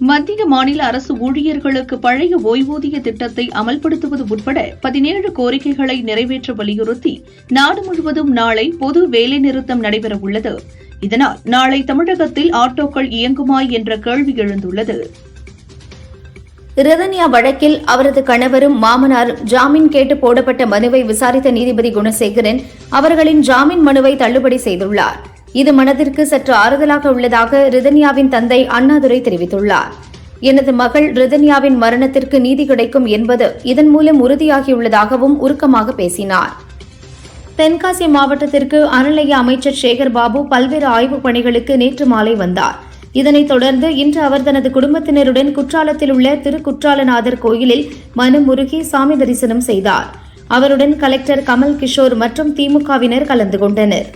மத்திய மாநில அரசு ஊழியர்களுக்கு பழைய ஓய்வூதிய திட்டத்தை அமல்படுத்துவது உட்பட 17 கோரிக்கைகளை நிறைவேற்ற வலியுறுத்தி நாடு முழுவதும் நாளை பொது வேலைநிறுத்தம் நடைபெறவுள்ளது. இதனால் நாளை தமிழகத்தில் ஆட்டோக்கள் இயங்குமா என்ற கேள்வி எழுந்துள்ளது. ரிதன்யா வழக்கில் அவரது கணவரும் மாமனாரும் ஜாமீன் கேட்டு போடப்பட்ட மனுவை விசாரித்த நீதிபதி குணசேகரன் அவர்களின் ஜாமீன் மனுவை தள்ளுபடி செய்துள்ளார். இது மனதிற்கு சற்று ஆறுதலாக உள்ளதாக ரிதன்யாவின் தந்தை அண்ணாதுரை தெரிவித்துள்ளார். எனது மகள் ரிதன்யாவின் மரணத்திற்கு நீதி கிடைக்கும் என்பது இதன் மூலம் உறுதியாகியுள்ளதாகவும் உருக்கமாக பேசினார். தென்காசி மாவட்டத்திற்கு அறநிலைய அமைச்சர் சேகர் பாபு பல்வேறு ஆய்வுப் பணிகளுக்கு நேற்று மாலை வந்தார். இதனைத் தொடர்ந்து இன்று அவர் தனது குடும்பத்தினருடன் குற்றாலத்தில் உள்ள திருக்குற்றாலநாதர் கோயிலில் மனமுருகி சாமி தரிசனம் செய்தார். அவருடன் கலெக்டர் கமல் கிஷோர் மற்றும் திமுகவினர் கலந்து கொண்டனர்.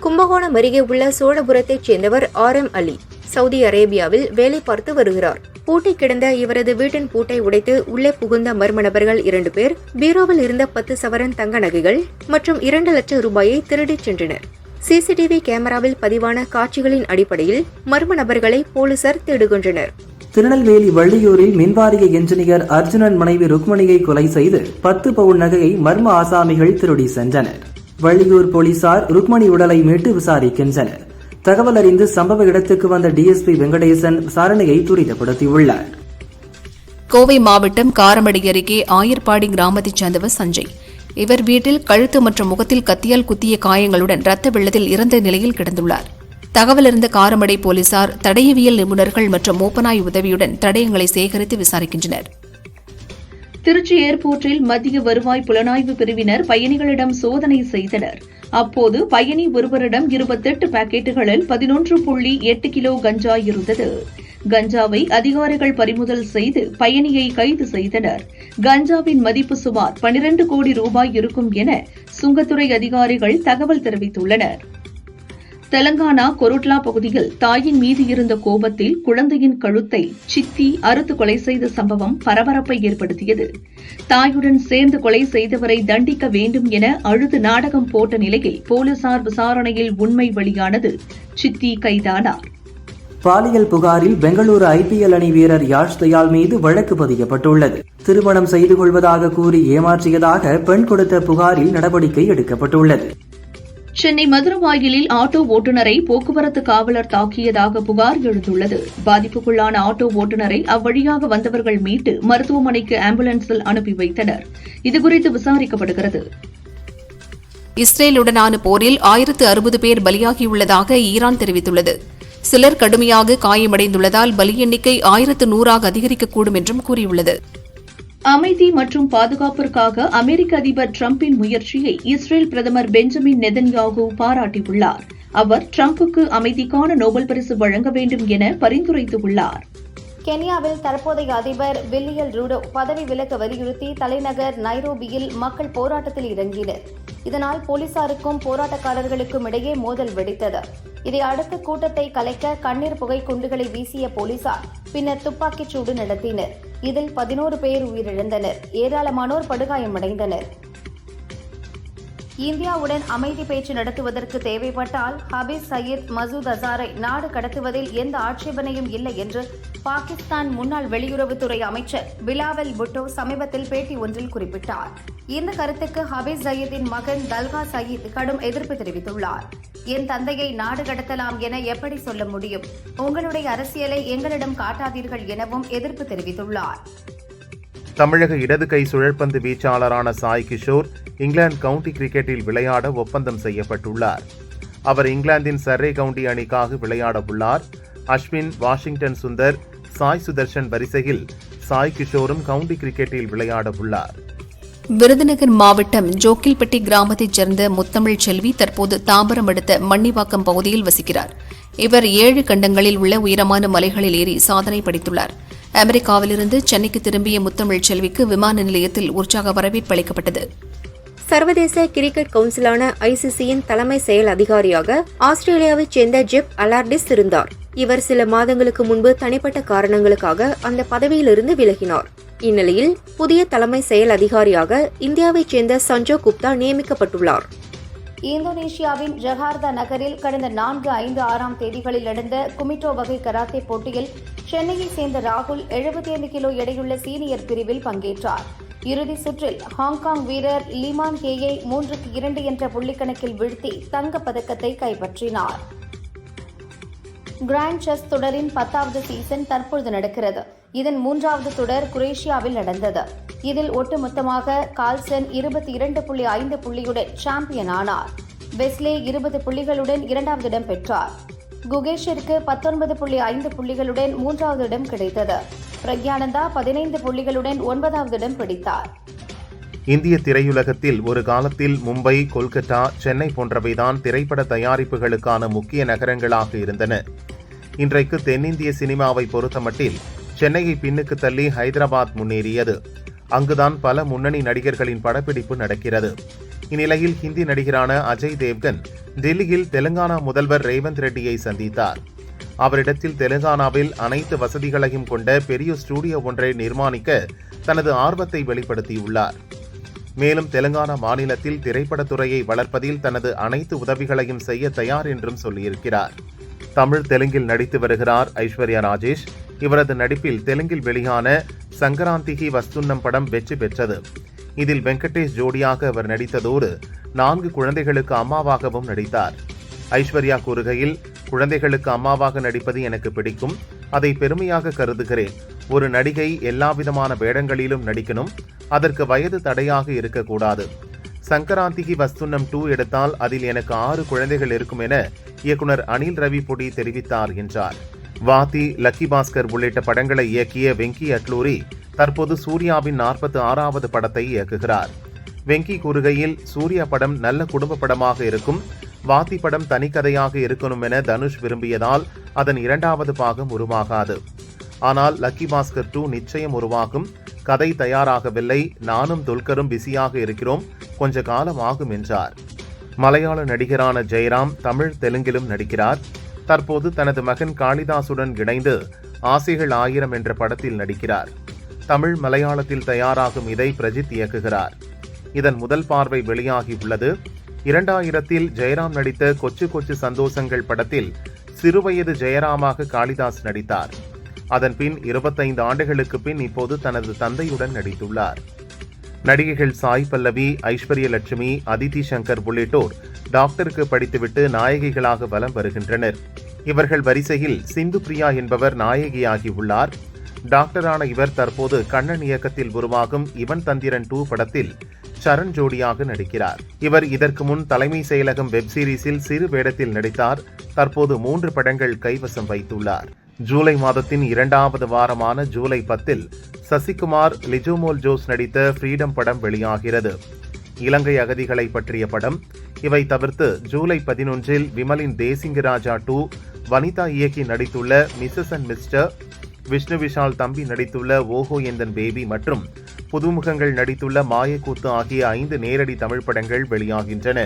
கும்பகோணம் அருகே உள்ள சோழபுரத்தைச் சேர்ந்தவர் RM அலி சவுதி அரேபியாவில் வேலை பார்த்து வருகிறார். பூட்டி கிடந்த இவரது வீட்டின் பூட்டை உடைத்து உள்ளே புகுந்த மர்ம நபர்கள் 2 பேர் பீரோவில் இருந்த 10 சவரன் தங்க நகைகள் மற்றும் 2 லட்சம் ரூபாயை திருடிச் சென்றனர். CCTV கேமராவில் பதிவான காட்சிகளின் அடிப்படையில் மர்ம நபர்களை போலீசார் தேடுகின்றனர். திருநெல்வேலி வள்ளியூரில் மின்வாரிய என்ஜினியர் அர்ஜுனன் மனைவி ருக்மணியை கொலை செய்து 10 பவுன் நகையை மர்ம ஆசாமிகள் திருடி சென்றனர். வள்ளியூர் போலீசார் ருக்மணி உடலை மீட்டு விசாரிக்கின்றனர். தகவல் அறிந்து சம்பவ இடத்துக்கு வந்த DSP வெங்கடேசன் விசாரணையை துரிதப்படுத்தியுள்ளார். கோவை மாவட்டம் காரமடை அருகே ஆயர்பாடி கிராமத்தைச் சேர்ந்தவர் சஞ்சய். இவர் வீட்டில் கழுத்து மற்றும் முகத்தில் கத்தியால் குத்திய காயங்களுடன் ரத்த வெள்ளத்தில் இறந்த நிலையில் கிடந்துள்ளார். தகவல் அறிந்த காரமடை போலீசார் தடயவியல் நிபுணர்கள் மற்றும் மோப்பனாய் உதவியுடன் தடயங்களை சேகரித்து விசாரிக்கின்றனர். திருச்சி ஏர்போர்ட்டில் மத்திய வருவாய் புலனாய்வு பிரிவினர் பயணிகளிடம் சோதனை செய்தனர். அப்போது பயணி ஒருவரிடம் 28 பாக்கெட்டுகளில் 11.8 கிலோ கஞ்சா இருந்தது. கஞ்சாவை அதிகாரிகள் பறிமுதல் செய்து பயணியை கைது செய்தனர். கஞ்சாவின் மதிப்பு சுமார் 12 கோடி ரூபாய் இருக்கும் என சுங்கத்துறை அதிகாரிகள் தகவல் தெரிவித்துள்ளனர். தெலங்கானா கொருட்லா பகுதியில் தாயின் மீது இருந்த கோபத்தில் குழந்தையின் கழுத்தை சித்தி அறுத்து கொலை செய்த சம்பவம் பரபரப்பை ஏற்படுத்தியது. தாயுடன் சேர்ந்து கொலை செய்தவரை தண்டிக்க வேண்டும் என அழுது நாடகம் போட்ட நிலையில் போலீசார் விசாரணையில் உண்மை வெளியானது. சித்தி கைதானார். பாலியல் புகாரில் பெங்களூரு IPL அணி வீரர் யாஷ் தயால் மீது வழக்கு பதியப்பட்டுள்ளது. திருமணம் செய்து கொள்வதாக கூறி ஏமாற்றியதாக பெண் கொடுத்த புகாரில் நடவடிக்கை எடுக்கப்பட்டுள்ளது. சென்னை மதுரவாயிலில் ஆட்டோ ஓட்டுநரை போக்குவரத்து காவலர் தாக்கியதாக புகார் எழுந்துள்ளது. பாதிப்புக்குள்ளான ஆட்டோ ஓட்டுநரை அவ்வழியாக வந்தவர்கள் மீட்டு மருத்துவமனைக்கு ஆம்புலன்ஸில் அனுப்பி வைத்தனர். இதுகுறித்து விசாரிக்கப்படுகிறது. இஸ்ரேலுடனான போரில் 1060 பேர் பலியாகியுள்ளதாக ஈரான் தெரிவித்துள்ளது. சிலர் கடுமையாக காயமடைந்துள்ளதால் பலி எண்ணிக்கை 1100 அதிகரிக்கக்கூடும் என்றும் கூறியுள்ளது. அமைதி மற்றும் பாதுகாப்பிற்காக அமெரிக்க அதிபர் டிரம்பின் முயற்சியை இஸ்ரேல் பிரதமர் பெஞ்சமின் நெதன்யாகு பாராட்டியுள்ளார். அவர் டிரம்புக்கு அமைதிக்கான நோபல் பரிசு வழங்க வேண்டும் என பரிந்துரைத்துள்ளார். கென்யாவில் தற்போதைய அதிபர் வில்லியல் ரூடோ பதவி விலக வலியுறுத்தி தலைநகர் நைரோபியில் மக்கள் போராட்டத்தில் இறங்கினர். இதனால் போலீசாருக்கும் போராட்டக்காரர்களுக்கும் இடையே மோதல் வெடித்தது. இதை அடுத்து கூட்டத்தை கலைக்க கண்ணீர் புகை குண்டுகளை வீசிய போலீசார் பின்னர் துப்பாக்கிச் சூடு நடத்தினர். இதில் 11 பேர் உயிரிழந்தனர். ஏராளமானோர் படுகாயமடைந்தனர். இந்தியாவுடன் அமைதி பேச்சு நடத்துவதற்கு தேவைப்பட்டால் ஹபீஸ் சயீத் மசூத் அசாரை நாடு கடத்துவதில் எந்த ஆட்சேபனையும் இல்லை என்று பாகிஸ்தான் முன்னாள் வெளியுறவுத்துறை அமைச்சர் பிலாவல் புட்டோ சமீபத்தில் பேட்டி ஒன்றில் குறிப்பிட்டார். இந்த கருத்துக்கு ஹபீஸ் சயீத்தின் மகன் தல்கா சயீத் கடும் எதிர்ப்பு தெரிவித்துள்ளார். என் தந்தையை நாடு கடத்தலாம் என எப்படி சொல்ல முடியும்? உங்களுடைய அரசியலை எங்களிடம் காட்டாதீர்கள் எனவும் எதிர்ப்பு தெரிவித்துள்ளார். தமிழக இடது கை சுழற்பந்து வீச்சாளரான சாய் கிஷோர் இங்கிலாந்து கவுண்டி கிரிக்கெட்டில் விளையாட ஒப்பந்தம் செய்யப்பட்டுள்ளார். அவர் இங்கிலாந்தின் சர்ரே கவுண்டி அணிக்காக விளையாட உள்ளார். அஸ்வின், வாஷிங்டன் சுந்தர், சாய் சுதர்ஷன் வரிசையில் சாய் கிஷோரும் கவுண்டி கிரிக்கெட்டில் விளையாட உள்ளார். விருதுநகர் மாவட்டம் ஜோக்கில்பட்டி கிராமத்தைச் சேர்ந்த முத்தமிழ் செல்வி தற்போது தாம்பரம் அடுத்த மண்ணிவாக்கம் பகுதியில் வசிக்கிறார். இவர் 7 கண்டங்களில் உள்ள உயரமான மலைகளில் ஏறி சாதனை படைத்துள்ளார். அமெரிக்காவிலிருந்து சென்னைக்கு திரும்பிய முத்தமிழ் செல்விக்கு விமான நிலையத்தில் உற்சாக வரவேற்பு அளிக்கப்பட்டது. சர்வதேச கிரிக்கெட் கவுன்சிலான ஐசிசியின் தலைமை செயல் அதிகாரியாக ஆஸ்திரேலியாவைச் சேர்ந்த ஜெப் அலார்டிஸ் இருந்தார். இவர் சில மாதங்களுக்கு முன்பு தனிப்பட்ட காரணங்களுக்காக அந்த பதவியிலிருந்து விலகினார். இந்நிலையில் புதிய தலைமை செயல் அதிகாரியாக இந்தியாவைச் சேர்ந்த சஞ்சோ குப்தா நியமிக்கப்பட்டுள்ளார். இந்தோனேஷியாவின் ஜகார்தா நகரில் கடந்த 4, 5, 6ஆம் தேதிகளில் நடந்த குமிட்டோ வகை கராத்தே போட்டியில் சென்னையைச் சேர்ந்த ராகுல் 75 கிலோ எடையுள்ள சீனியர் பிரிவில் பங்கேற்றார். இறுதி சுற்றில் ஹாங்காங் வீரர் லிமான் ஹேயை 3-2 என்ற புள்ளிக்கணக்கில் வீழ்த்தி தங்கப்பதக்கத்தை கைப்பற்றினார். கிராண்ட் செஸ் தொடரின் 10வது சீசன் தற்பொழுது நடக்கிறது. இதன் 3வது தொடர் குரேஷியாவில் நடந்தது. இதில் ஒட்டுமொத்தமாக கால்சன் 22.5 புள்ளியுடன் சாம்பியன் ஆனார். வெஸ்லே 20 புள்ளிகளுடன் 2வது இடம் பெற்றார். குகேஷிற்கு 19.5 புள்ளிகளுடன் 3வது இடம் கிடைத்தது. பிரக்யானந்தா 15 புள்ளிகளுடன் 9வது இடம் பிடித்தார். இந்திய திரையுலகத்தில் ஒரு காலத்தில் மும்பை, கொல்கத்தா, சென்னை போன்றவைதான் திரைப்பட தயாரிப்புகளுக்கான முக்கிய நகரங்களாக இருந்தன. இன்றைக்கு தென்னிந்திய சினிமாவை பொறுத்தமட்டில் சென்னையை பின்னுக்கு தள்ளி ஹைதராபாத் முன்னேறியது. அங்குதான் பல முன்னணி நடிகர்களின் படப்பிடிப்பு நடக்கிறது. இந்நிலையில் ஹிந்தி நடிகரான அஜய் தேவ்கன் டெல்லியில் தெலுங்கானா முதல்வர் ரேவந்த் ரெட்டியை சந்தித்தார். அவரிடத்தில் தெலுங்கானாவில் அனைத்து வசதிகளையும் கொண்ட பெரிய ஸ்டுடியோ ஒன்றை நிர்மாணிக்க தனது ஆர்வத்தை வெளிப்படுத்தியுள்ளார். மேலும் தெலுங்கானா மாநிலத்தில் திரைப்படத்துறையை வளர்ப்பதில் தனது அனைத்து உதவிகளையும் செய்ய தயார் என்றும் சொல்லியிருக்கிறார். தமிழ், தெலுங்கில் நடித்து வருகிறார் ஐஸ்வர்யா ராஜேஷ். இவரது நடிப்பில் தெலுங்கில் வெளியான சங்கராந்திகி வஸ்துன்னம் படம் வெற்றி பெற்றது. இதில் வெங்கடேஷ் ஜோடியாக அவர் நடித்ததோடு 4 குழந்தைகளுக்கு அம்மாவாகவும் நடித்தார். ஐஸ்வர்யா கூறுகையில், குழந்தைகளுக்கு அம்மாவாக நடிப்பது எனக்கு பிடிக்கும். அதை பெருமையாக கருதுகிறேன். ஒரு நடிகை எல்லாவிதமான வேடங்களிலும் நடிக்கணும். அதற்கு வயது தடையாக இருக்கக்கூடாது. சங்கராந்திகி வஸ்துன்னம் 2 எடுத்தால் அதில் எனக்கு 6 குழந்தைகள் இருக்கும் என இயக்குனர் அனில் ரவி பொடி தெரிவித்தார் என்றார். வாதி, லக்கி பாஸ்கர் உள்ளிட்ட படங்களை இயக்கிய வெங்கி அட்லூரி தற்போது சூர்யாவின் 46வது படத்தை இயக்குகிறார். வெங்கி கூறுகையில், சூர்யா படம் நல்ல குடும்ப படமாக இருக்கும். வாதி படம் தனிக்கதையாக இருக்கணும் என தனுஷ் விரும்பியதால் அதன் 2வது பாகம் உருவாகாது. ஆனால் லக்கி பாஸ்கர் 2 நிச்சயம் உருவாகும். கதை தயாராகவில்லை. நானும் துல்கரும் பிஸியாக இருக்கிறோம். கொஞ்ச காலம் ஆகும் என்றார். மலையாள நடிகரான ஜெயராம் தமிழ், தெலுங்கிலும் நடிக்கிறார். தற்போது தனது மகன் காளிதாசுடன் இணைந்து ஆசைகள் 1000 என்ற படத்தில் நடிக்கிறார். தமிழ், மலையாளத்தில் தயாராகும் இதை பிரஜித் இயக்குகிறார். இதன் முதல் பார்வை வெளியாகியுள்ளது. 2000 ஜெயராம் நடித்த கொச்சு கொச்சு சந்தோஷங்கள் படத்தில் சிறுவயது ஜெயராமாக காளிதாஸ் நடித்தார். அதன் பின் 25 ஆண்டுகளுக்கு பின் இப்போது தனது தந்தையுடன் நடித்துள்ளார். நடிகைகள் சாய் பல்லவி, ஐஸ்வர்ய லட்சுமி, அதிதி சங்கர் உள்ளிட்டோர் டாக்டருக்கு படித்துவிட்டு நாயகிகளாக வலம் வருகின்றனர். இவர்கள் வரிசையில் சிந்து பிரியா என்பவர் நாயகியாகியுள்ளார். டாக்டரான இவர் தற்போது கண்ணன் இயக்கத்தில் உருவாகும் இவன் தந்திரன் 2 படத்தில் சரண் ஜோடியாக நடிக்கிறார். இவர் இதற்கு முன் தலைமை செயலகம் வெப் சீரிஸில் சிறு வேடத்தில் நடித்தார். தற்போது 3 படங்கள் கைவசம் வைத்துள்ளார். ஜூலை மாதத்தின் 2வது வாரமான ஜூலை 10 சசிகுமார், லிஜோமோல் ஜோஸ் நடித்த ஃப்ரீடம் படம் வெளியாகிறது. இலங்கை அகதிகளை பற்றிய படம். இவை தவிர்த்து ஜூலை 11 விமலின் தேசிங்கராஜா 2, வனிதா இயக்கி நடித்துள்ள Mrs and Mr, Vishnu Vishal தம்பி நடித்துள்ள ஓஹோ எந்தன் பேபி மற்றும் புதுமுகங்கள் நடித்துள்ள மாயக்கூத்து ஆகிய 5 நேரடி தமிழ் படங்கள் வெளியாகின்றன.